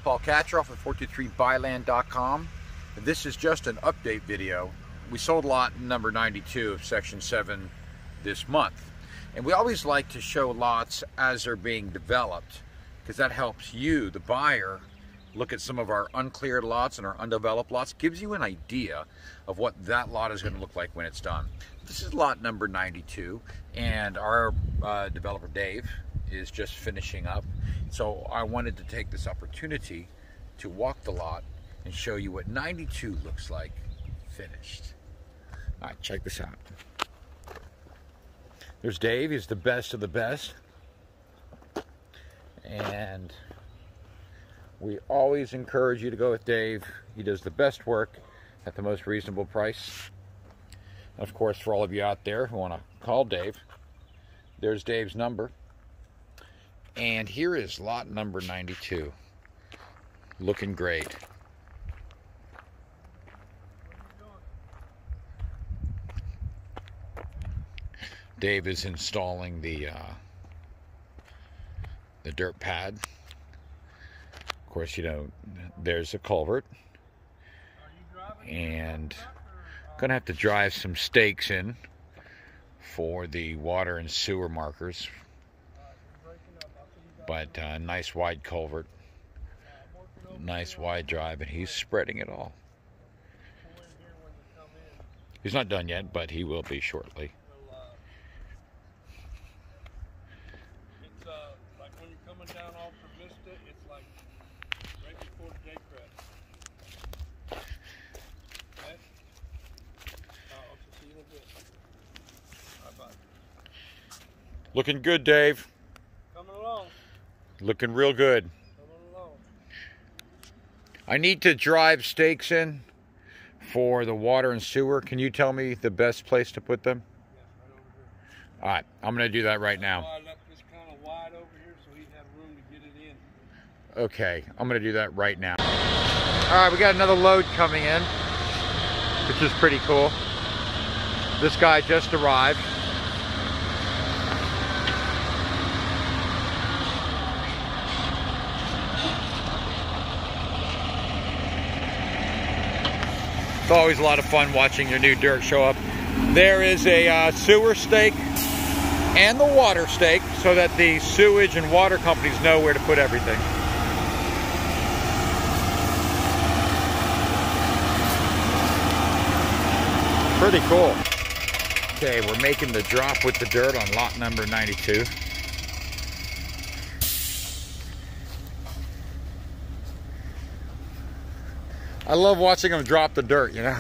Paul Katroff at 423byland.com. This is just an update video. We sold lot number 92 of Section 7 this month. And we always like to show lots as they're being developed because that helps you, the buyer, look at some of our uncleared lots and our undeveloped lots. Gives you an idea of what that lot is going to look like when it's done. This is lot number 92, and our developer Dave is just finishing up. So I wanted to take this opportunity to walk the lot and show you what 92 looks like finished. All right, check this out. There's Dave. He's the best of the best. And we always encourage you to go with Dave. He does the best work at the most reasonable price. And of course, for all of you out there who want to call Dave, there's Dave's number. And here is lot number 92. Looking great. Dave is installing the dirt pad. Of course, you know, there's a culvert. And gonna have to drive some stakes in for the water and sewer markers. But nice wide culvert, nice wide drive, and he's spreading it all. He's not done yet, but he will be shortly. It's like when you're coming down off of Vista, it's like right before the Daycrest. Okay? I'll see you in a bit. Bye-bye. Looking good, Dave. Coming along. Looking real good. Coming along. I need to drive stakes in for the water and sewer. Can you tell me the best place to put them? Yes, right over here. All right, I'm going to do that right now. I left this kind of wide over here so he'd have room to get it in. Okay, I'm going to do that right now. All right, we got another load coming in, which is pretty cool. This guy just arrived. It's always a lot of fun watching your new dirt show up. There is a sewer stake and the water stake so that the sewage and water companies know where to put everything. Pretty cool. Okay, we're making the drop with the dirt on lot number 92. I love watching them drop the dirt, you know.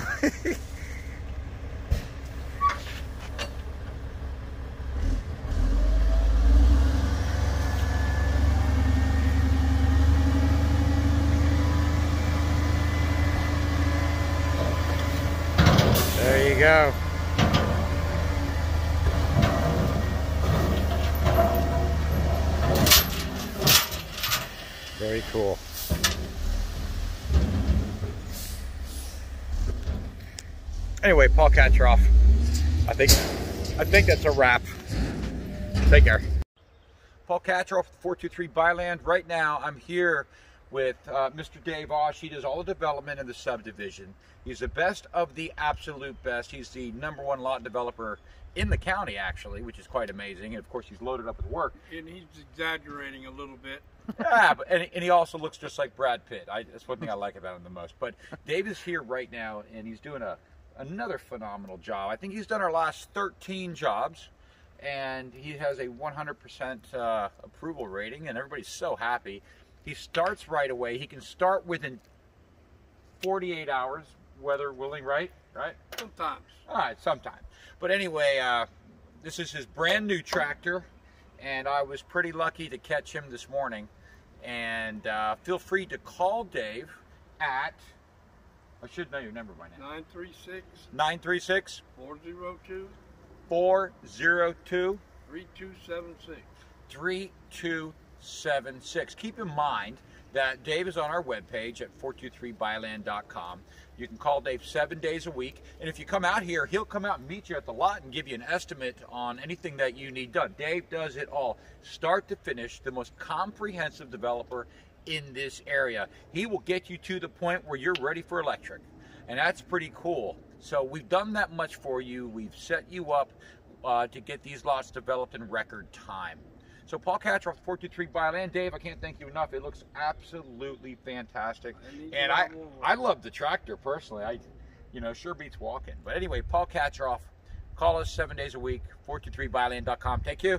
There you go. Very cool. Anyway, Paul Katroff, I think that's a wrap. Take care. Paul Katroff, 423 Byland. Right now, I'm here with Mr. Dave Osh. He does all the development in the subdivision. He's the best of the absolute best. He's the #1 lot developer in the county, actually, which is quite amazing. And of course, he's loaded up with work. And he's exaggerating a little bit. Yeah, and he also looks just like Brad Pitt. That's one thing I like about him the most. But Dave is here right now, and he's doing another phenomenal job. I think he's done our last 13 jobs, and he has a 100% approval rating, and everybody's so happy. He starts right away. He can start within 48 hours, weather willing, right? Sometimes. All right, sometimes. But anyway, this is his brand new tractor, and I was pretty lucky to catch him this morning. And feel free to call Dave at, I should know your number by now. 936 402 402 3276. 3276. Keep in mind that Dave is on our webpage at 423byland.com. You can call Dave 7 days a week, and if you come out here, he'll come out and meet you at the lot and give you an estimate on anything that you need done. Dave does it all, start to finish, the most comprehensive developer in this area. He will get you to the point where you're ready for electric. And that's pretty cool. So we've done that much for you. We've set you up to get these lots developed in record time. So Paul Kacheroff, 423 Bioland. Dave, I can't thank you enough. It looks absolutely fantastic. And I love the tractor personally. Sure beats walking. But anyway, Paul Kacheroff, call us 7 days a week, 423bioland.com. Thank you.